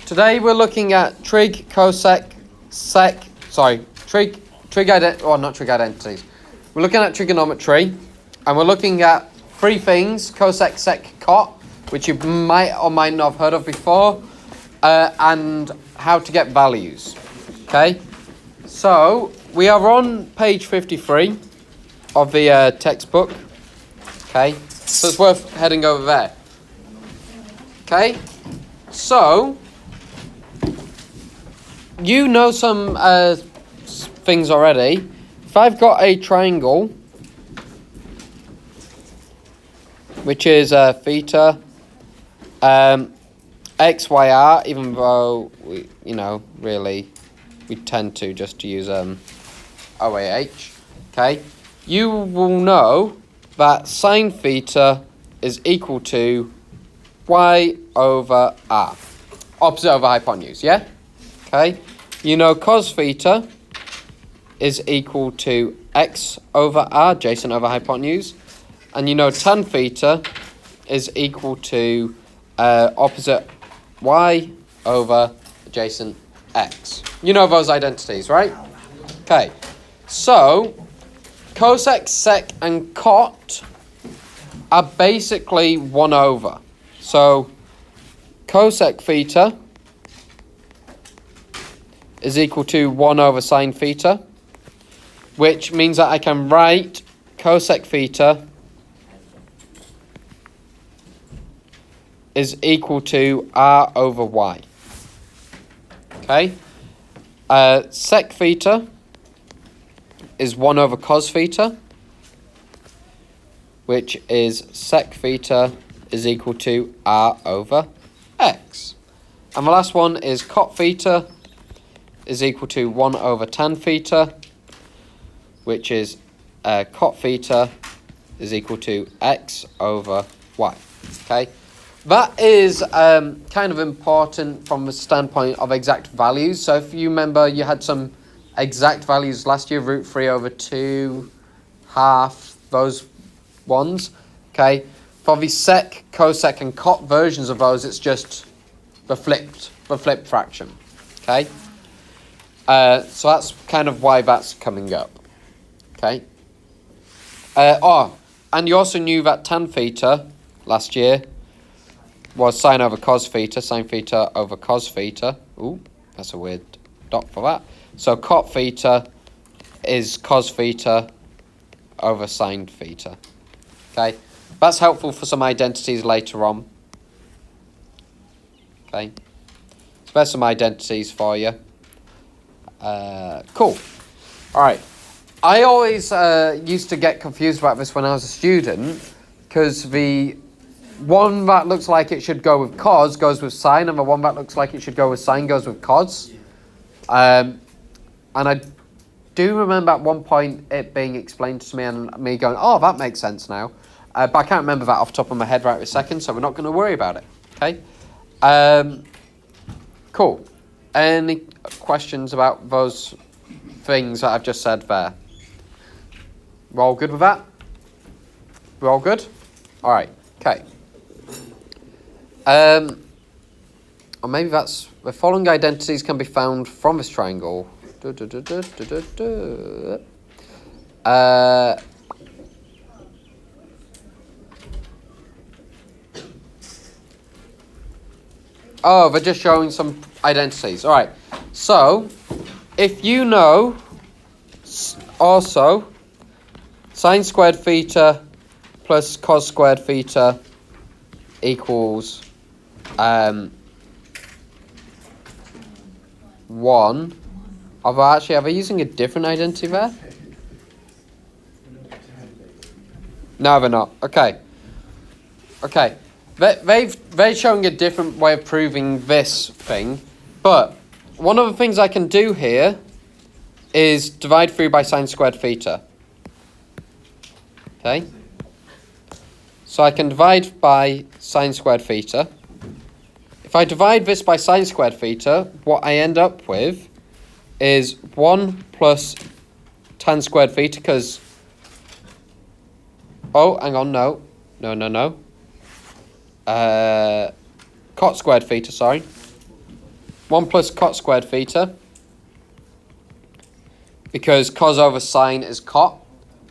Today we're looking at trig, cosec, sec, trig identities. We're looking at trigonometry, and we're looking at three things: cosec, sec, cot, which you might or might not have heard of before, and how to get values. Okay, so we are on page 53 of the textbook. Okay, so it's worth heading over there. Okay, so you know some things already. If I've got a triangle, which is theta, x, y, r, even though we, really we tend to just use OAH. Okay, you will know that sine theta is equal to y over r, opposite over hypotenuse. Yeah. Okay, you know cos theta is equal to x over r, adjacent over hypotenuse, and you know tan theta is equal to opposite y over adjacent x. You know those identities, right? Okay, so cosec, sec, and cot are basically 1 over. So cosec theta is equal to 1 over sine theta, which means that I can write cosec theta is equal to r over y. Okay, sec theta is 1 over cos theta, which is sec theta is equal to r over x. And the last one is cot theta is equal to 1 over tan theta, which is cot theta is equal to x over y. Okay, that is kind of important from the standpoint of exact values. So if you remember, you had some exact values last year, root 3 over 2, half, those ones. Okay, for the sec, cosec, and cot versions of those, it's just the flipped fraction. Okay. So that's kind of why that's coming up. Okay. And you also knew that tan theta last year was sine over cos theta, sine theta over cos theta. Ooh, that's a weird dot for that. So cot theta is cos theta over sine theta. Okay. That's helpful for some identities later on. Okay. So there's some identities for you. Cool. All right. I always used to get confused about this when I was a student, because the one that looks like it should go with cos goes with sine, and the one that looks like it should go with sine goes with cos. And I do remember at one point it being explained to me and me going, oh, that makes sense now. But I can't remember that off the top of my head right this second, so we're not going to worry about it. Okay. Cool. Any questions about those things that I've just said there? We're all good with that? We're all good? All right. Okay. Or maybe that's the following identities can be found from this triangle. Oh, they're just showing some identities. All right. So, if you know also sine squared theta plus cos squared theta equals 1. Although actually, are they using a different identity there? No, they're not. Okay. Okay. They're showing a different way of proving this thing, but one of the things I can do here is divide through by sine squared theta. Okay? So I can divide by sine squared theta. If I divide this by sine squared theta, what I end up with is 1 plus tan squared theta, because... Oh, hang on, no. No. Cot squared theta, sorry. 1 plus cot squared theta, because cos over sine is cot,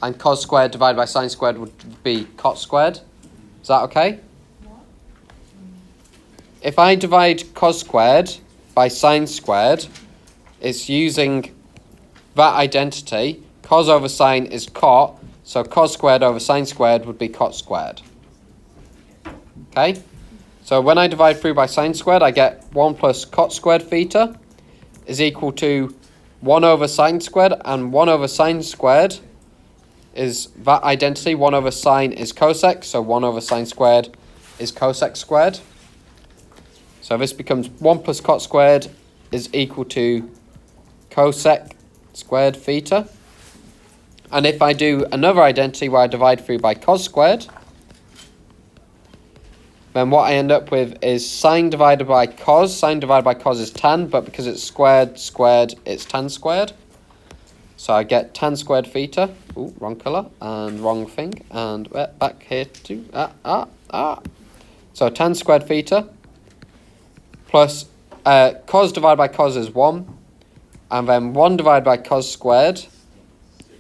and cos squared divided by sine squared would be cot squared. Is that okay? If I divide cos squared by sine squared, it's using that identity. Cos over sine is cot, so cos squared over sine squared would be cot squared. Okay? So when I divide through by sine squared, I get 1 plus cot squared theta is equal to 1 over sine squared, and 1 over sine squared is that identity. 1 over sine is cosec, so 1 over sine squared is cosec squared. So this becomes 1 plus cot squared is equal to cosec squared theta. And if I do another identity where I divide through by cos squared, then what I end up with is sine divided by cos. Sine divided by cos is tan, but because it's squared, it's tan squared. So I get tan squared theta. Ooh, wrong colour and wrong thing. And back here too. So tan squared theta plus cos divided by cos is 1. And then 1 divided by cos squared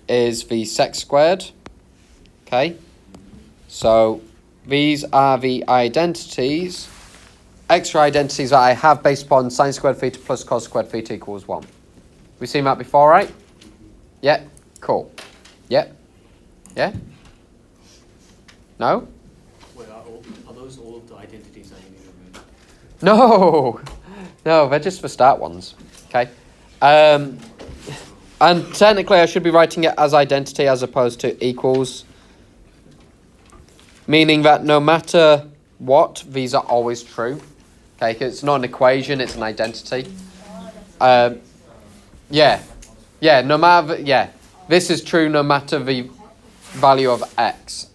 is the sec squared. Okay. So these are the identities, extra identities that I have based upon sine squared theta plus cos squared theta equals 1. We've seen that before, right? Yeah? Cool. Yeah? Yeah? No? Wait, are those all of the identities that you need to remove? No! No, they're just for start ones. Okay? And technically I should be writing it as identity as opposed to equals. Meaning that no matter what, these are always true. Okay, 'cause it's not an equation, it's an identity. No matter, this is true no matter the value of x.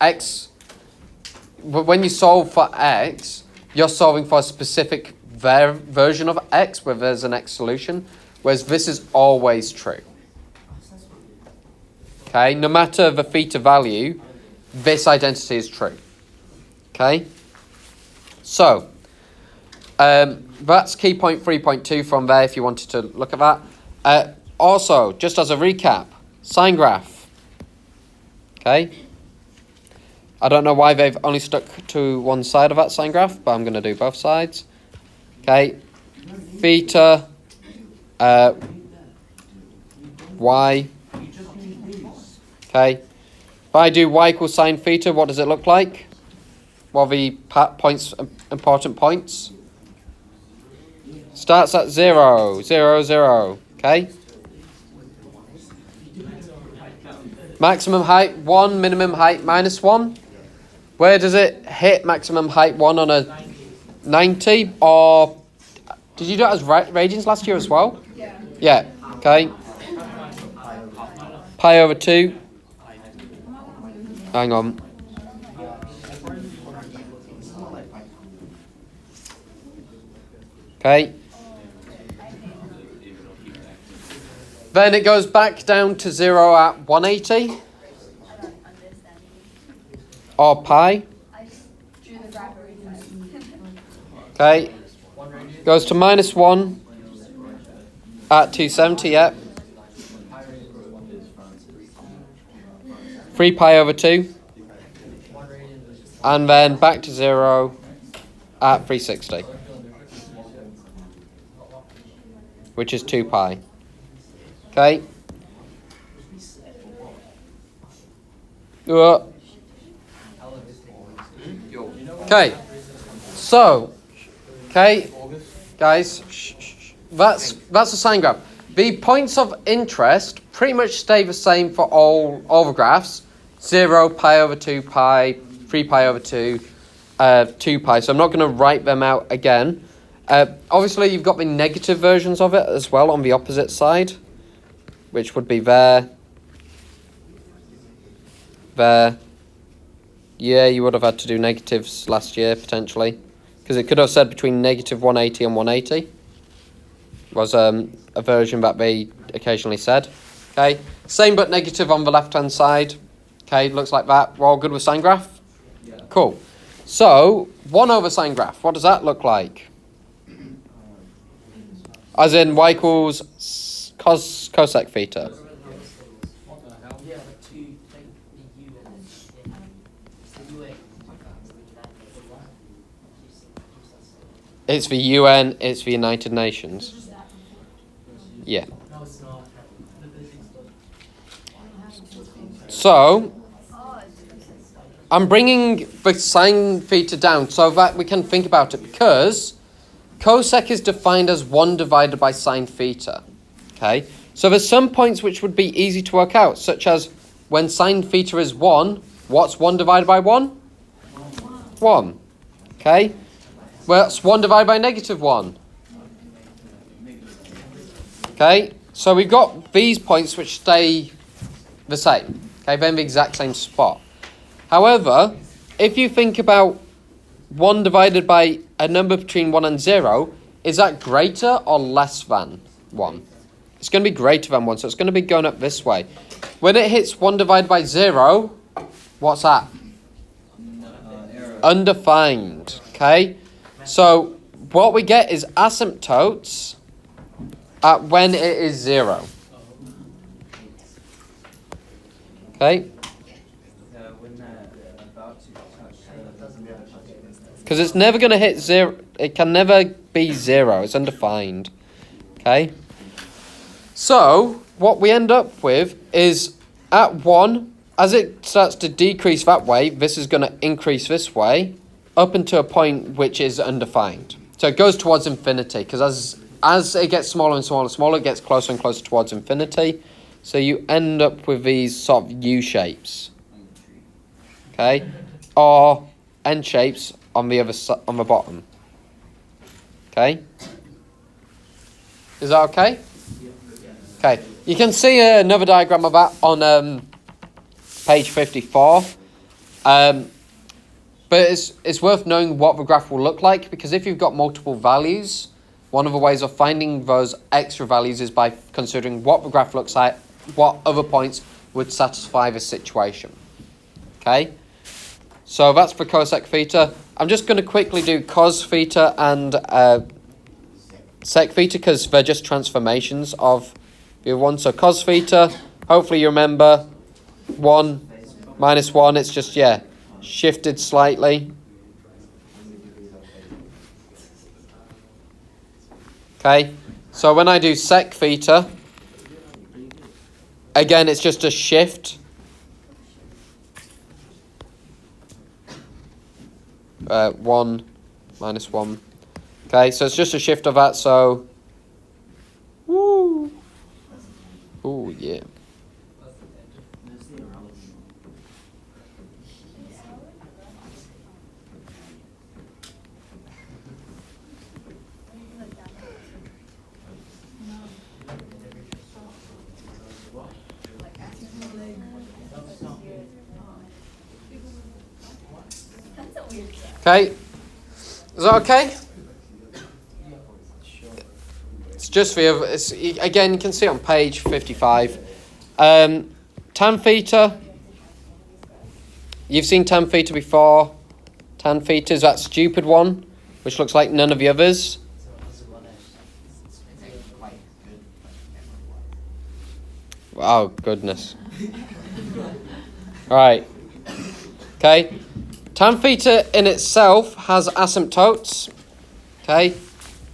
When you solve for x, you're solving for a specific version of x where there's an x solution, whereas this is always true. Okay, no matter the theta value, this identity is true. Okay, so that's key point 3.2 from there if you wanted to look at that. Also, just as a recap, sine graph. Okay, I don't know why they've only stuck to one side of that sine graph, but I'm going to do both sides. Okay, theta, y. Okay, if I do y equals sine theta, what does it look like? What are the points, important points? Starts at 0, 0, 0. Okay. Maximum height 1, minimum height -1. Where does it hit maximum height 1 on a 90? Or did you do it as radians last year as well? Yeah. Yeah. Okay. Pi over 2. Hang on. Okay. Then it goes back down to 0 at 180. Or pi. Okay. Goes to -1 at 270, yep. 3 pi over 2. And then back to 0 at 360. Which is 2 pi. Okay. Okay. So, okay, guys, that's a sine graph. The points of interest pretty much stay the same for all the graphs. 0, pi over 2 pi, 3 pi over 2, 2 pi. So I'm not going to write them out again. Obviously, you've got the negative versions of it as well on the opposite side, which would be there. Yeah, you would have had to do negatives last year, potentially. Because it could have said between -180 and 180. Was a version that they occasionally said. Okay, same but negative on the left-hand side. Okay, looks like that. We're all good with sine graph? Yeah. Cool. So, 1 over sine graph, what does that look like? As in y equals cosec theta. Yeah, but to take the U and then the UA. It's the UN, it's the United Nations. Yeah. No, it's not. So, I'm bringing the sine theta down so that we can think about it, because cosec is defined as 1 divided by sine theta. Okay? So there's some points which would be easy to work out, such as when sine theta is 1, what's 1 divided by 1? 1. Okay? Well, it's 1 divided by negative 1. Okay? So we've got these points which stay the same. Okay? They're in the exact same spot. However, if you think about 1 divided by a number between 1 and 0, is that greater or less than 1? It's going to be greater than 1, so it's going to be going up this way. When it hits 1 divided by 0, what's that? Undefined. Okay? So what we get is asymptotes at when it is 0. Okay? Because it's never going to hit 0. It can never be 0. It's undefined. Okay? So, what we end up with is at 1, as it starts to decrease that way, this is going to increase this way, up into a point which is undefined. So it goes towards infinity, because as it gets smaller and smaller and smaller, it gets closer and closer towards infinity. So you end up with these sort of U shapes. Okay? Or N shapes on the other on the bottom. Okay? Is that okay? Okay. You can see another diagram of that on page 54. But it's worth knowing what the graph will look like, because if you've got multiple values, one of the ways of finding those extra values is by considering what the graph looks like, what other points would satisfy the situation. Okay? So that's for cosec theta. I'm just going to quickly do cos theta and sec theta, because they're just transformations of the other one. So cos theta, hopefully you remember, 1 minus 1, it's just, shifted slightly. Okay, so when I do sec theta, again it's just a shift. 1 minus 1. Okay, so it's just a shift of that, so woo. Ooh, yeah. Okay, is that okay? It's just the other, again, you can see it on page 55. Tan theta, you've seen tan theta before. Tan theta is that stupid one, which looks like none of the others. Oh, goodness. Alright. Okay. Tan theta in itself has asymptotes. Okay. Kind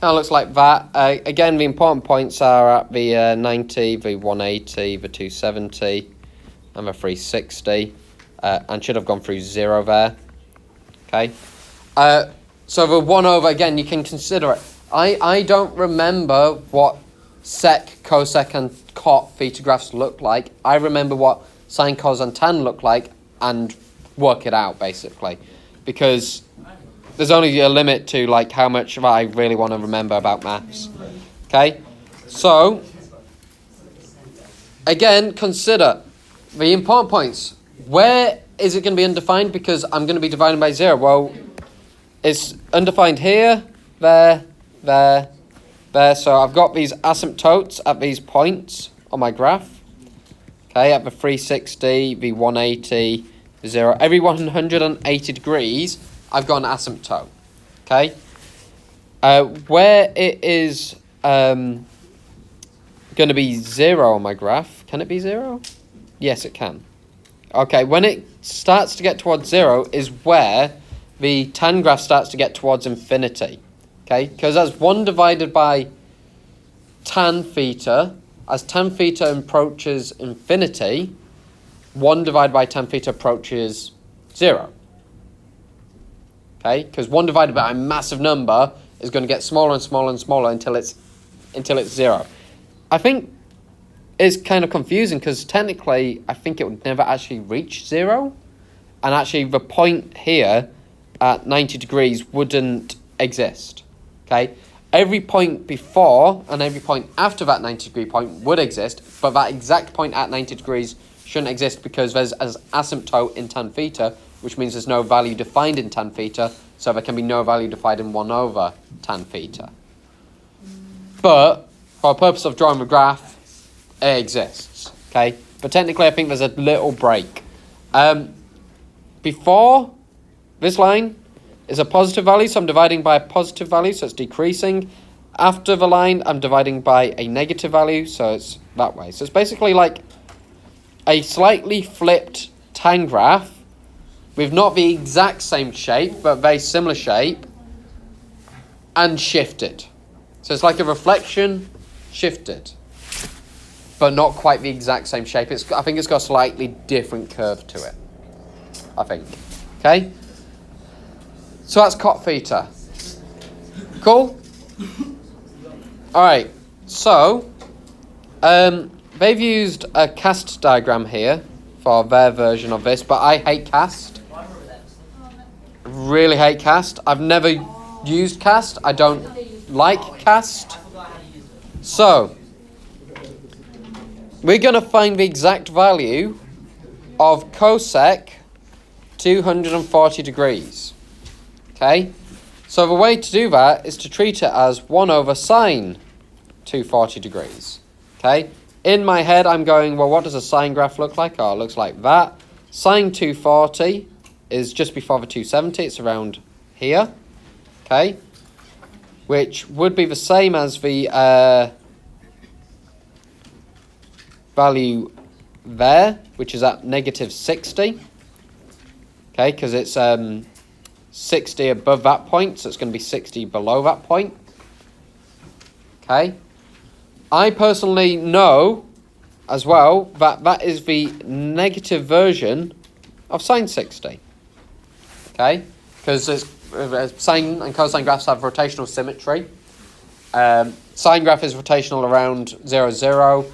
of looks like that. Again, the important points are at the 90, the 180, the 270, and the 360. And should have gone through 0 there. Okay. So the 1 over, again, you can consider it. I don't remember what sec, cosec, and cot theta graphs look like. I remember what sine, cos, and tan look like, and work it out, basically. Because there's only a limit to like how much of I really want to remember about maths. Okay? So, again, consider the important points. Where is it going to be undefined? Because I'm going to be dividing by 0. Well, it's undefined here, there, there, there. So I've got these asymptotes at these points on my graph. Okay, at the 360, the 180, the 0. Every 180 degrees, I've got an asymptote. Okay? Where it is going to be 0 on my graph. Can it be 0? Yes, it can. Okay, when it starts to get towards 0 is where the tan graph starts to get towards infinity. Okay, because as 1 divided by tan theta, as tan theta approaches infinity, 1 divided by tan theta approaches 0. Okay, because 1 divided by a massive number is going to get smaller and smaller and smaller until it's 0. I think it's kind of confusing because technically I think it would never actually reach 0, and actually the point here at 90 degrees wouldn't exist. Okay, every point before and every point after that 90 degree point would exist, but that exact point at 90 degrees shouldn't exist because there's an asymptote in tan theta, which means there's no value defined in tan theta, so there can be no value defined in 1 over tan theta. But for the purpose of drawing a graph, it exists. Okay, but technically I think there's a little break. Before this line is a positive value, so I'm dividing by a positive value, so it's decreasing. After the line, I'm dividing by a negative value, so it's that way. So it's basically like a slightly flipped tan graph with not the exact same shape, but very similar shape, and shifted. So it's like a reflection shifted, but not quite the exact same shape. I think it's got a slightly different curve to it, I think. Okay? So that's cot theta. Cool? Alright, so they've used a cast diagram here for their version of this, but I hate cast. Really hate cast. I've never used cast. I don't like cast. So we're going to find the exact value of cosec 240 degrees. Okay? So the way to do that is to treat it as 1 over sine 240 degrees. Okay? In my head, I'm going, well, what does a sine graph look like? Oh, it looks like that. Sine 240 is just before the 270. It's around here. Okay? Which would be the same as the value there, which is at negative 60. Okay, because it's 60 above that point, so it's going to be 60 below that point. Okay. I personally know as well that that is the negative version of sine 60. Okay, because sine and cosine graphs have rotational symmetry. Sine graph is rotational around 0, 0.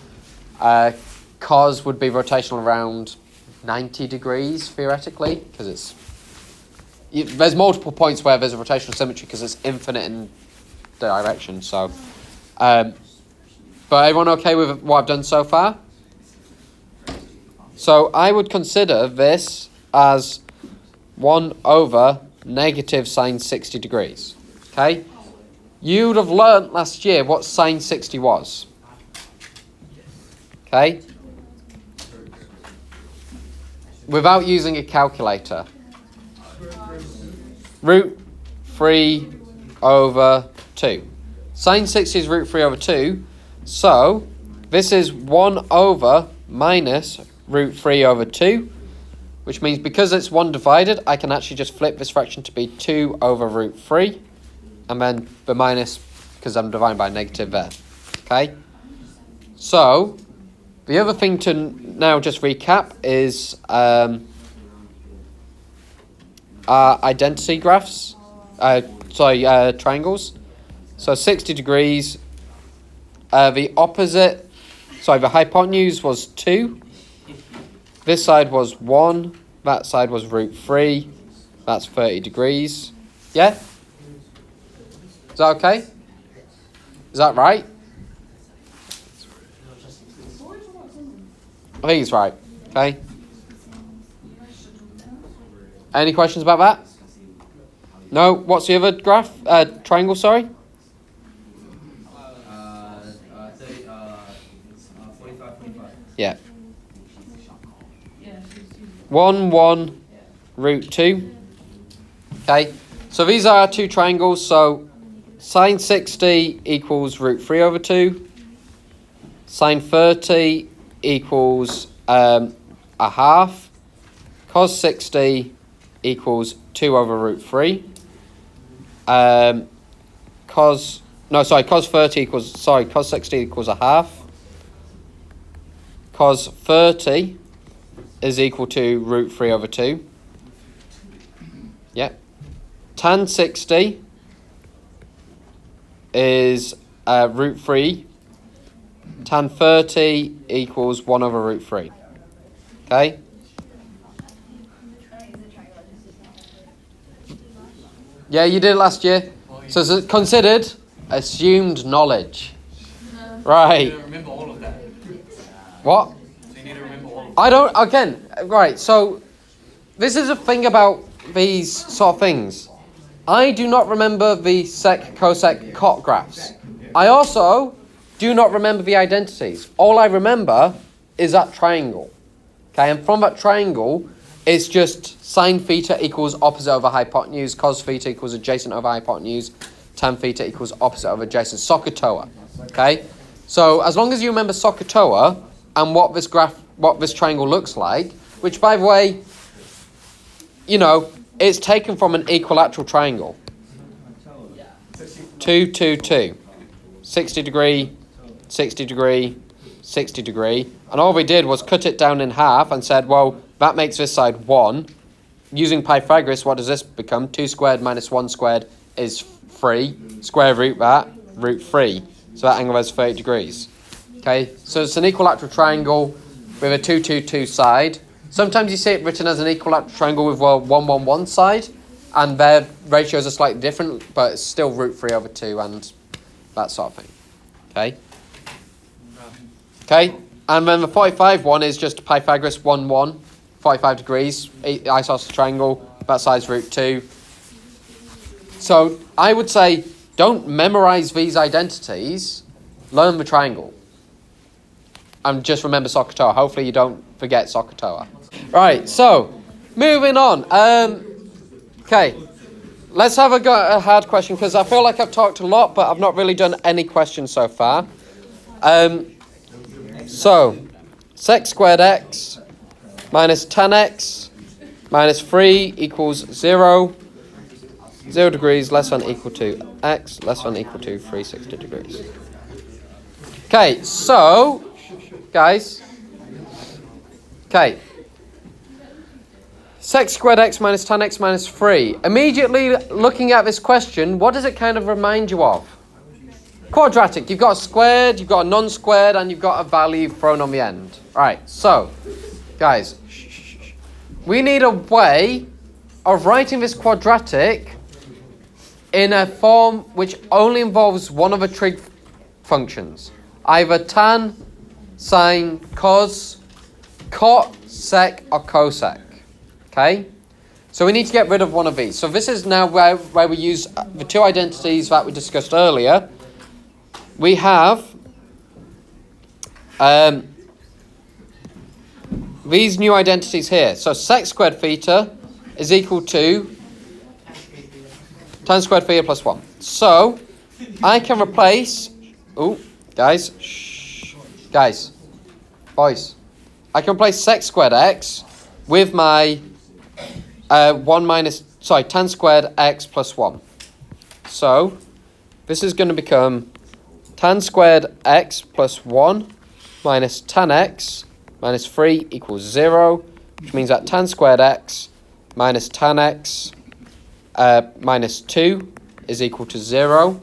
Cos would be rotational around 90 degrees, theoretically, because there's multiple points where there's a rotational symmetry because it's infinite in direction. So, but everyone okay with what I've done so far? So I would consider this as 1 over negative sine 60 degrees. Okay? You would have learnt last year what sine 60 was. Okay? Without using a calculator. Root 3 over 2. Sine 60 is root 3 over 2. So, this is 1 over minus root 3 over 2. Which means because it's 1 divided, I can actually just flip this fraction to be 2 over root 3. And then the minus, because I'm dividing by negative there. Okay? So, the other thing to now just recap is our identity graphs. Triangles. So 60 degrees. The hypotenuse was 2. This side was 1. That side was root 3. That's 30 degrees. Yeah? Is that okay? Is that right? I think it's right. Okay. Any questions about that? No? What's the other graph? Triangle, sorry? 45. Yeah. 1, 1, root 2. Okay. So these are our two triangles. So sine 60 equals root 3 over 2. Sine 30 equals a half. Cos 60 equals 2 over root 3. Cos 30 equals, cos 60 equals a half. Cos 30 is equal to root 3 over 2. Yep. Tan 60 is root 3. Tan 30 equals 1 over root 3. Okay? Yeah, you did it last year. So it's considered assumed knowledge. Right. You remember all of that. What? So you need to remember all of I don't, again, right, so this is a thing about these sort of things. I do not remember the sec, cosec, cot graphs. I also do not remember the identities. All I remember is that triangle. Okay, and from that triangle, it's just sine theta equals opposite over hypotenuse, cos theta equals adjacent over hypotenuse, tan theta equals opposite over adjacent. SOHCAHTOA. Okay? So as long as you remember SOHCAHTOA and what this triangle looks like, which by the way, you know, it's taken from an equilateral triangle. 2, 2, 2. 60 degree, 60 degree, 60 degree. And all we did was cut it down in half and said, well, that makes this side 1. Using Pythagoras, what does this become? 2 squared minus 1 squared is 3. Square root that, root 3. So that angle is 30 degrees. Okay, so it's an equilateral triangle with a 2, 2, 2 side. Sometimes you see it written as an equilateral triangle with a 1, 1, 1 side. And their ratios are slightly different, but it's still root 3 over 2 and that sort of thing. Okay? Okay, and then the 45 one is just Pythagoras 1, 1. 45 degrees, isosceles triangle, that side's root 2. So I would say don't memorize these identities, learn the triangle. And just remember SOHCAHTOA. Hopefully you don't forget SOHCAHTOA. Right, so moving on. Okay, let's have a hard question because I feel like I've talked a lot, but I've not really done any questions so far. So, sec squared x minus tan x minus 3 equals 0. 0 degrees less than equal to x less than equal to 360 degrees. Okay, so, guys. Okay. Sec squared x minus tan x minus 3. Immediately looking at this question, what does it kind of remind you of? Quadratic. You've got a squared, you've got a non-squared, and you've got a value thrown on the end. Alright, so, guys, we need a way of writing this quadratic in a form which only involves one of the trig functions. Either tan, sine, cos, cot, sec, or cosec. Okay? So we need to get rid of one of these. So this is now where we use the two identities that we discussed earlier. We have these new identities here. So sec squared theta is equal to tan squared theta plus 1. So I can replace... Oh, guys. Shh. Guys. Boys. I can replace sec squared x with my tan squared x plus 1. So this is going to become tan squared x plus 1 minus tan x minus 3 equals 0, which means that tan squared x minus tan x minus 2 is equal to 0.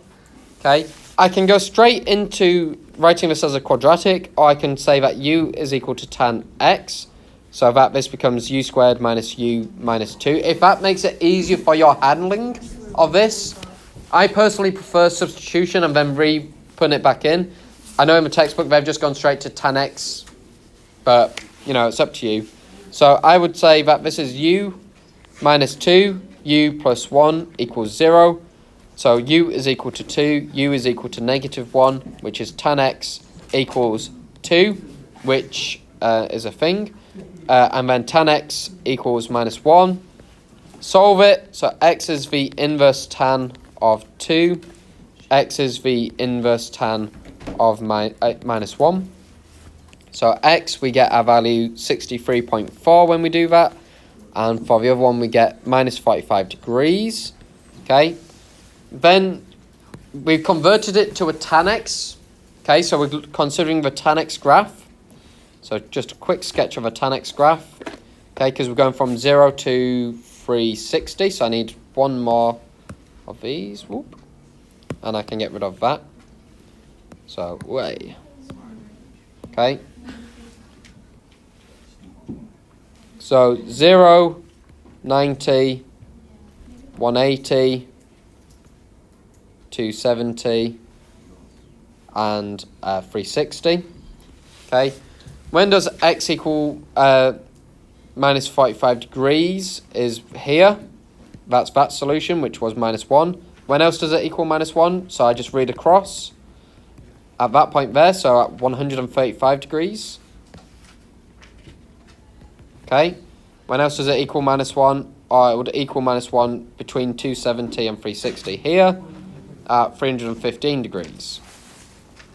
Okay, I can go straight into writing this as a quadratic, or I can say that u is equal to tan x, so that this becomes u squared minus u minus 2. If that makes it easier for your handling of this, I personally prefer substitution and then putting it back in. I know in the textbook they've just gone straight to tan x, but, you know, it's up to you. So I would say that this is u minus 2, u plus 1 equals 0. So u is equal to 2, u is equal to negative 1, which is tan x equals 2, which is a thing. And then tan x equals minus 1. Solve it. So x is the inverse tan of 2. x is the inverse tan of minus 1. So x, we get our value 63.4 when we do that. And for the other one, we get minus 45 degrees. Okay. Then we've converted it to a tan x. Okay, so we're considering the tan x graph. So just a quick sketch of a tan x graph. Okay, because we're going from 0 to 360. So I need one more of these. Whoop. And I can get rid of that. So, way. Okay. So 0, 90, 180, 270, and 360. Okay. When does x equal minus 45 degrees is here. That's that solution, which was minus 1. When else does it equal minus 1? So I just read across at that point there, so at 135 degrees. Okay. When else does it equal minus 1? It would equal minus 1 between 270 and 360 here at 315 degrees.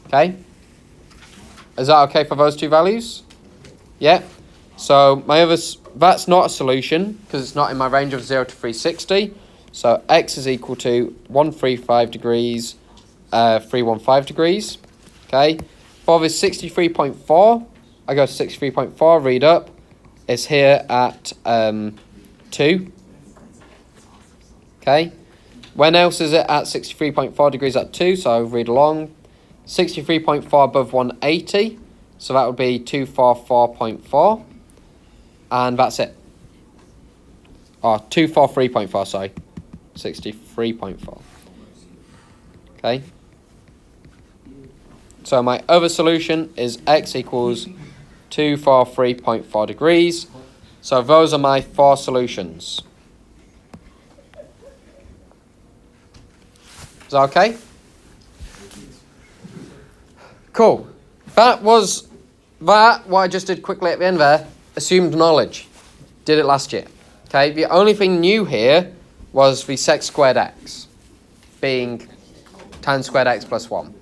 Okay. Is that okay for those two values? Yeah. So that's not a solution because it's not in my range of 0 to 360. So x is equal to 135 degrees, 315 degrees. Okay. For this 63.4, I go to 63.4, read up. It's here at 2. Okay. When else is it at 63.4 degrees at 2? So I'll read along. 63.4 above 180. So that would be 244.4. And that's it. Oh, 243.4, sorry. 63.4. Okay. So my other solution is x equals 243.4 degrees. So those are my 4 solutions. Is that okay? Cool. That was what I just did quickly at the end there. Assumed knowledge. Did it last year. Okay. The only thing new here was the sec squared x being tan squared x plus 1.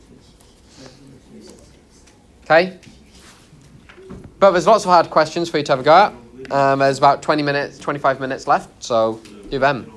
Okay. But there's lots of hard questions for you to have a go at. There's about 20 minutes, 25 minutes left, so do them.